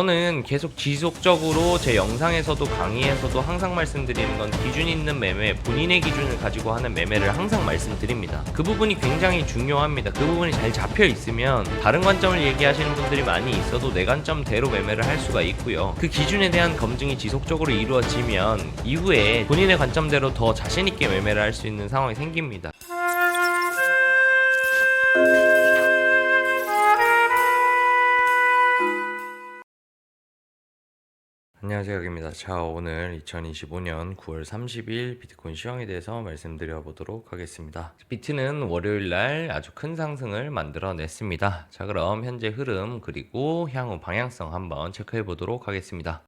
저는 계속 지속적으로 제 영상에서도 강의에서도 항상 말씀드리는 건 기준 있는 매매, 본인의 기준을 가지고 하는 매매를 항상 말씀드립니다. 그 부분이 굉장히 중요합니다. 그 부분이 잘 잡혀 있으면 다른 관점을 얘기하시는 분들이 많이 있어도 내 관점대로 매매를 할 수가 있고요. 그 기준에 대한 검증이 지속적으로 이루어지면 이후에 본인의 관점대로 더 자신 있게 매매를 할 수 있는 상황이 생깁니다. 안녕하세요, 여기입니다. 자, 오늘 2025년 9월 30일 비트코인 시황에 대해서 말씀드려 보도록 하겠습니다. 비트는 월요일날 아주 큰 상승을 만들어냈습니다. 자, 그럼 현재 흐름 그리고 향후 방향성 한번 체크해 보도록 하겠습니다.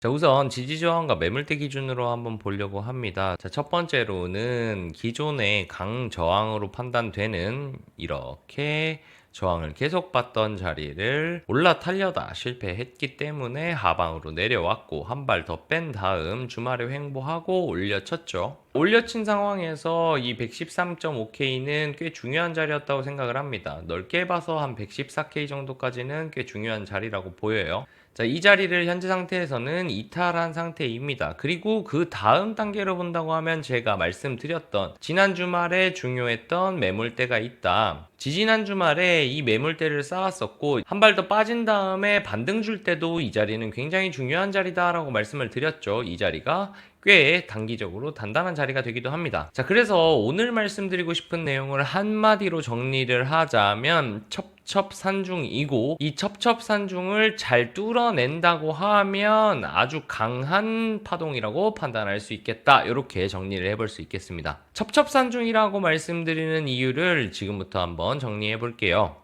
자, 우선 지지저항과 매물대 기준으로 한번 보려고 합니다. 자, 첫 번째로는 기존의 강저항으로 판단되는 이렇게 저항을 계속 봤던 자리를 올라타려다 실패했기 때문에 하방으로 내려왔고 한 발 더 뺀 다음 주말에 횡보하고 올려쳤죠. 올려친 상황에서 이 113.5K는 꽤 중요한 자리였다고 생각을 합니다. 넓게 봐서 한 114K 정도까지는 꽤 중요한 자리라고 보여요. 자, 이 자리를 현재 상태에서는 이탈한 상태입니다. 그리고 그 다음 단계로 본다고 하면 제가 말씀드렸던 지난 주말에 중요했던 매물대가 있다. 지지난 주말에 이 매물대를 쌓았었고 한 발 더 빠진 다음에 반등 줄 때도 이 자리는 굉장히 중요한 자리다라고 말씀을 드렸죠. 이 자리가 꽤 단기적으로 단단한 자리가 되기도 합니다. 자, 그래서 오늘 말씀드리고 싶은 내용을 한마디로 정리를 하자면 첩첩산중이고 이 첩첩산중을 잘 뚫어낸다고 하면 아주 강한 파동이라고 판단할 수 있겠다. 이렇게 정리를 해볼 수 있겠습니다. 첩첩산중이라고 말씀드리는 이유를 지금부터 한번 정리해 볼게요.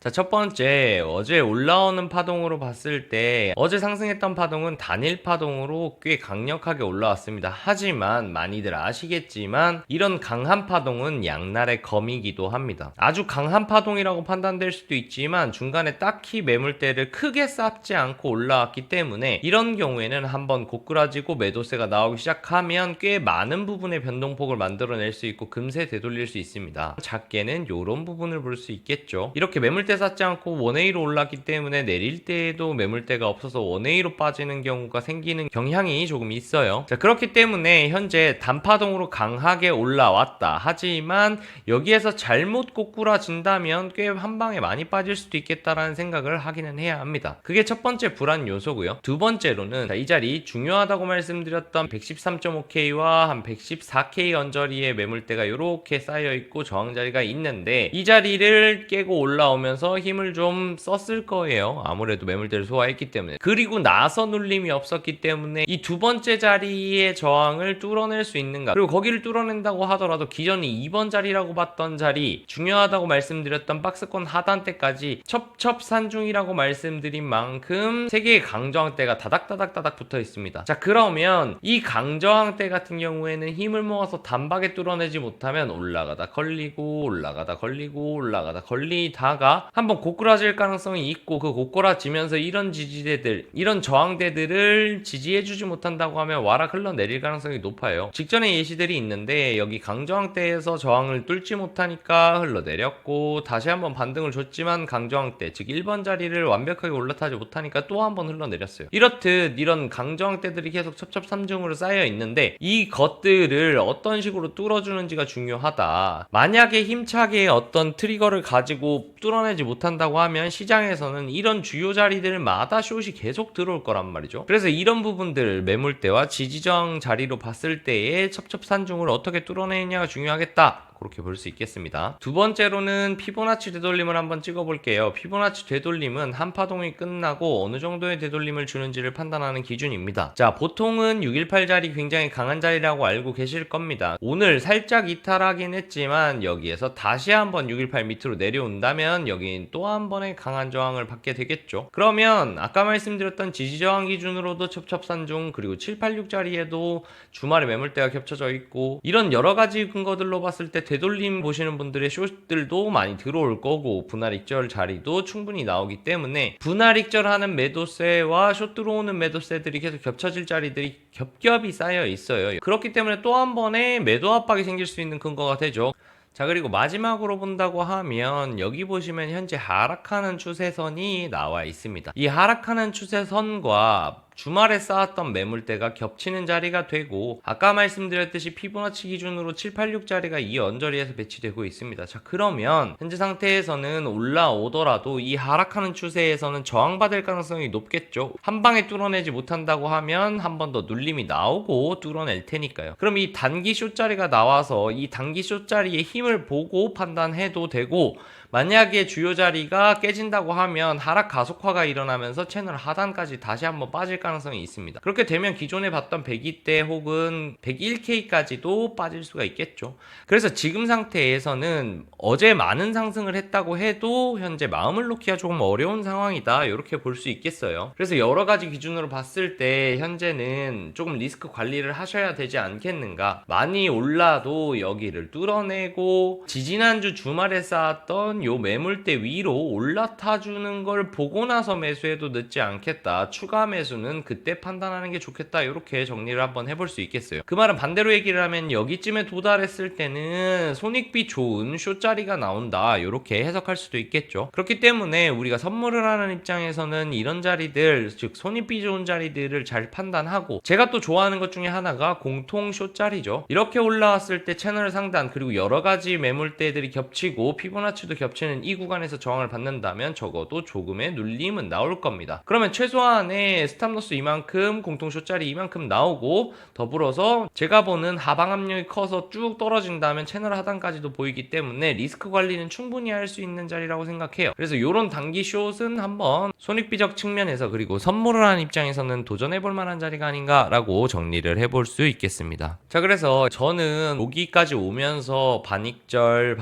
자, 첫 번째, 어제 올라오는 파동으로 봤을 때 어제 상승했던 파동은 단일 파동으로 꽤 강력하게 올라왔습니다. 하지만 많이들 아시겠지만 이런 강한 파동은 양날의 검이기도 합니다. 아주 강한 파동이라고 판단될 수도 있지만 중간에 딱히 매물대를 크게 쌓지 않고 올라왔기 때문에 이런 경우에는 한번 고꾸라지고 매도세가 나오기 시작하면 꽤 많은 부분의 변동폭을 만들어낼 수 있고 금세 되돌릴 수 있습니다. 작게는 이런 부분을 볼 수 있겠죠. 이렇게 매물대 쌓지 않고 원웨이로 올랐기 때문에 내릴 때에도 매물대가 없어서 원웨이로 빠지는 경우가 생기는 경향이 조금 있어요. 자, 그렇기 때문에 현재 단파동으로 강하게 올라왔다. 하지만 여기에서 잘못 꼬꾸라진다면 꽤 한 방에 많이 빠질 수도 있겠다라는 생각을 하기는 해야 합니다. 그게 첫 번째 불안 요소고요. 두 번째로는 이 자리 중요하다고 말씀드렸던 113.5K와 한 114K 언저리의 매물대가 이렇게 쌓여 있고 저항 자리가 있는데 이 자리를 깨고 올라오면서 힘을 좀 썼을 거예요. 아무래도 매물대를 소화했기 때문에. 그리고 나서 눌림이 없었기 때문에 이 두 번째 자리의 저항을 뚫어낼 수 있는가. 그리고 거기를 뚫어낸다고 하더라도 기존이 2번 자리라고 봤던 자리, 중요하다고 말씀드렸던 박스권 하단대까지 첩첩산중이라고 말씀드린 만큼 세 개의 강저항대가 다닥다닥다닥 붙어 있습니다. 자, 그러면 이 강저항대 같은 경우에는 힘을 모아서 단박에 뚫어내지 못하면 올라가다 걸리고 올라가다 걸리고 올라가다 걸리다가 한번 고꾸라질 가능성이 있고 그 고꾸라지면서 이런 지지대들, 이런 저항대들을 지지해주지 못한다고 하면 와락 흘러내릴 가능성이 높아요. 직전에 예시들이 있는데 여기 강저항대에서 저항을 뚫지 못하니까 흘러내렸고 다시 한번 반등을 줬지만 강저항대, 즉 1번 자리를 완벽하게 올라타지 못하니까 또 한번 흘러내렸어요. 이렇듯 이런 강저항대들이 계속 첩첩산중으로 쌓여 있는데 이 것들을 어떤 식으로 뚫어주는지가 중요하다. 만약에 힘차게 어떤 트리거를 가지고 뚫어내지 못한다고 하면 시장에서는 이런 주요 자리들마다 숏이 계속 들어올 거란 말이죠. 그래서 이런 부분들 매물대와 지지저항 자리로 봤을 때의 첩첩산중을 어떻게 뚫어내느냐가 중요하겠다. 그렇게 볼 수 있겠습니다. 두 번째로는 피보나치 되돌림을 한번 찍어볼게요. 피보나치 되돌림은 한 파동이 끝나고 어느 정도의 되돌림을 주는지를 판단하는 기준입니다. 자, 보통은 618 자리 굉장히 강한 자리라고 알고 계실 겁니다. 오늘 살짝 이탈하긴 했지만 여기에서 다시 한번 618 밑으로 내려온다면 여긴 또 한 번의 강한 저항을 받게 되겠죠. 그러면 아까 말씀드렸던 지지저항 기준으로도 첩첩산중, 그리고 786 자리에도 주말에 매물대가 겹쳐져 있고 이런 여러 가지 근거들로 봤을 때 되돌림 보시는 분들의 숏들도 많이 들어올 거고 분할 익절 자리도 충분히 나오기 때문에 분할 익절하는 매도세와 숏 들어오는 매도세들이 계속 겹쳐질 자리들이 겹겹이 쌓여 있어요. 그렇기 때문에 또 한 번의 매도 압박이 생길 수 있는 근거가 되죠. 자, 그리고 마지막으로 본다고 하면 여기 보시면 현재 하락하는 추세선이 나와 있습니다. 이 하락하는 추세선과 주말에 쌓았던 매물대가 겹치는 자리가 되고, 아까 말씀드렸듯이 피보나치 기준으로 786자리가 이 언저리에서 배치되고 있습니다. 자, 그러면 현재 상태에서는 올라오더라도 이 하락하는 추세에서는 저항받을 가능성이 높겠죠. 한 방에 뚫어내지 못한다고 하면 한 번 더 눌림이 나오고 뚫어낼 테니까요. 그럼 이 단기 숏자리가 나와서 이 단기 숏자리의 힘을 보고 판단해도 되고, 만약에 주요 자리가 깨진다고 하면 하락 가속화가 일어나면서 채널 하단까지 다시 한번 빠질 가능성이 있습니다. 그렇게 되면 기존에 봤던 102대 혹은 101K까지도 빠질 수가 있겠죠. 그래서 지금 상태에서는 어제 많은 상승을 했다고 해도 현재 마음을 놓기가 조금 어려운 상황이다, 이렇게 볼 수 있겠어요. 그래서 여러 가지 기준으로 봤을 때 현재는 조금 리스크 관리를 하셔야 되지 않겠는가. 많이 올라도 여기를 뚫어내고 지지난주 주말에 쌓았던 요 매물대 위로 올라타주는 걸 보고 나서 매수해도 늦지 않겠다. 추가 매수는 그때 판단하는 게 좋겠다. 이렇게 정리를 한번 해볼 수 있겠어요. 그 말은 반대로 얘기를 하면 여기쯤에 도달했을 때는 손익비 좋은 숏자리가 나온다, 이렇게 해석할 수도 있겠죠. 그렇기 때문에 우리가 선물을 하는 입장에서는 이런 자리들, 즉 손익비 좋은 자리들을 잘 판단하고, 제가 또 좋아하는 것 중에 하나가 공통 숏자리죠. 이렇게 올라왔을 때 채널 상단 그리고 여러 가지 매물대들이 겹치고 피보나치도 겹치는 이 구간에서 저항을 받는다면 적어도 조금의 눌림은 나올 겁니다. 그러면 최소한의 스탑로스 이만큼, 공통 숏자리 이만큼 나오고, 더불어서 제가 보는 하방 압력이 커서 쭉 떨어진다면 채널 하단까지도 보이기 때문에 리스크 관리는 충분히 할 수 있는 자리라고 생각해요. 그래서 이런 단기 숏은 한번 손익비적 측면에서 그리고 선물을 하는 입장에서는 도전해볼 만한 자리가 아닌가라고 정리를 해볼 수 있겠습니다. 자, 그래서 저는 여기까지 오면서 반익절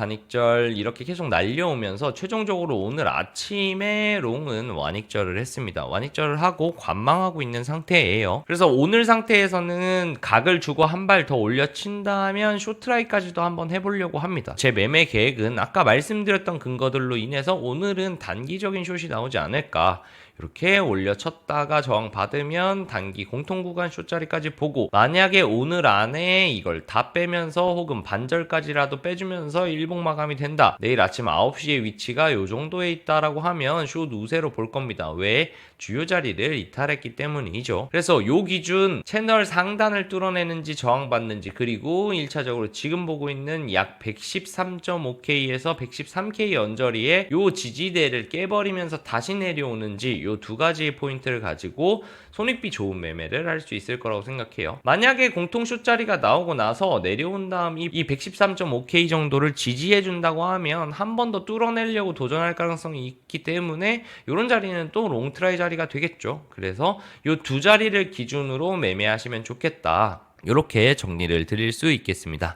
이렇게 계속 날려오면서 최종적으로 오늘 아침에 롱은 완익절을 했습니다. 완익절을 하고 관망하고 있는 상태예요. 그래서 오늘 상태에서는 각을 주고 한 발 더 올려친다면 쇼트라이까지도 한번 해보려고 합니다. 제 매매 계획은 아까 말씀드렸던 근거들로 인해서 오늘은 단기적인 숏이 나오지 않을까, 이렇게 올려쳤다가 저항 받으면 단기 공통 구간 숏자리까지 보고, 만약에 오늘 안에 이걸 다 빼면서 혹은 반절까지라도 빼주면서 일봉 마감이 된다, 내일 아침 9시에 위치가 요 정도에 있다라고 하면 숏 우세로 볼 겁니다. 왜? 주요 자리를 이탈했기 때문이죠. 그래서 요 기준 채널 상단을 뚫어내는지 저항받는지, 그리고 1차적으로 지금 보고 있는 약 113.5K에서 113K 언저리에 요 지지대를 깨버리면서 다시 내려오는지, 요 두 가지의 포인트를 가지고 손익비 좋은 매매를 할 수 있을 거라고 생각해요. 만약에 공통 숏자리가 나오고 나서 내려온 다음 이 113.5K 정도를 지지해 준다고 하면 한 번 더 뚫어내려고 도전할 가능성이 있기 때문에 이런 자리는 또 롱트라이 자리가 되겠죠. 그래서 이 두 자리를 기준으로 매매하시면 좋겠다, 이렇게 정리를 드릴 수 있겠습니다.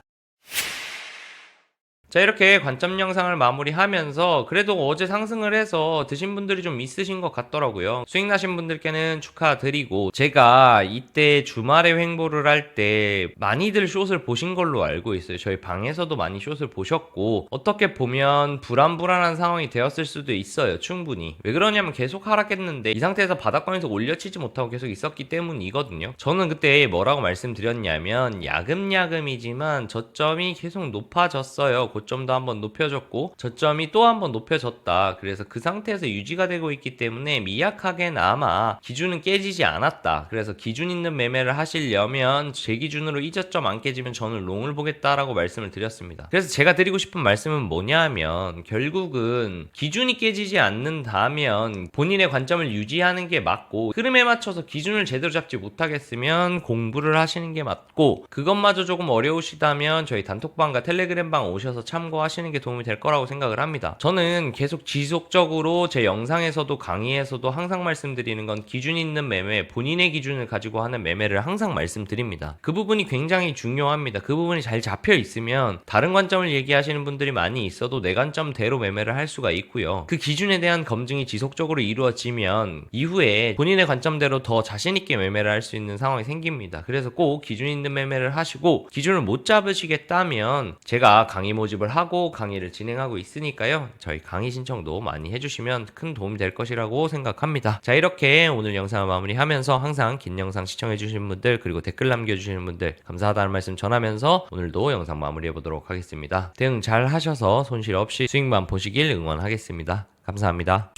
자, 이렇게 관점 영상을 마무리하면서 그래도 어제 상승을 해서 드신 분들이 좀 있으신 것 같더라고요. 수익 나신 분들께는 축하드리고, 제가 이때 주말에 횡보를 할 때 많이들 숏을 보신 걸로 알고 있어요. 저희 방에서도 많이 숏을 보셨고, 어떻게 보면 불안불안한 상황이 되었을 수도 있어요. 충분히. 왜 그러냐면 계속 하락했는데 이 상태에서 바닥권에서 올려치지 못하고 계속 있었기 때문이거든요. 저는 그때 뭐라고 말씀드렸냐면 야금야금이지만 저점이 계속 높아졌어요. 고점도 한번 높여졌고 저점이 또 한번 높여졌다. 그래서 그 상태에서 유지가 되고 있기 때문에 미약하게나마 기준은 깨지지 않았다. 그래서 기준 있는 매매를 하시려면 제 기준으로 이 저점 안 깨지면 저는 롱을 보겠다라고 말씀을 드렸습니다. 그래서 제가 드리고 싶은 말씀은 뭐냐면, 결국은 기준이 깨지지 않는다면 본인의 관점을 유지하는 게 맞고, 흐름에 맞춰서 기준을 제대로 잡지 못하겠으면 공부를 하시는 게 맞고, 그것마저 조금 어려우시다면 저희 단톡방과 텔레그램방 오셔서 참고하시는 게 도움이 될 거라고 생각을 합니다. 저는 계속 지속적으로 제 영상에서도 강의에서도 항상 말씀드리는 건 기준 있는 매매, 본인의 기준을 가지고 하는 매매를 항상 말씀드립니다. 그 부분이 굉장히 중요합니다. 그 부분이 잘 잡혀 있으면 다른 관점을 얘기하시는 분들이 많이 있어도 내 관점대로 매매를 할 수가 있고요. 그 기준에 대한 검증이 지속적으로 이루어지면 이후에 본인의 관점대로 더 자신 있게 매매를 할 수 있는 상황이 생깁니다. 그래서 꼭 기준 있는 매매를 하시고, 기준을 못 잡으시겠다면 제가 강의 모집을 연습을 하고 강의를 진행하고 있으니까요. 저희 강의 신청도 많이 해주시면 큰 도움이 될 것이라고 생각합니다. 자, 이렇게 오늘 영상을 마무리하면서 항상 긴 영상 시청해주시는 분들 그리고 댓글 남겨주시는 분들 감사하다는 말씀 전하면서 오늘도 영상 마무리해보도록 하겠습니다. 대응 잘 하셔서 손실 없이 수익만 보시길 응원하겠습니다. 감사합니다.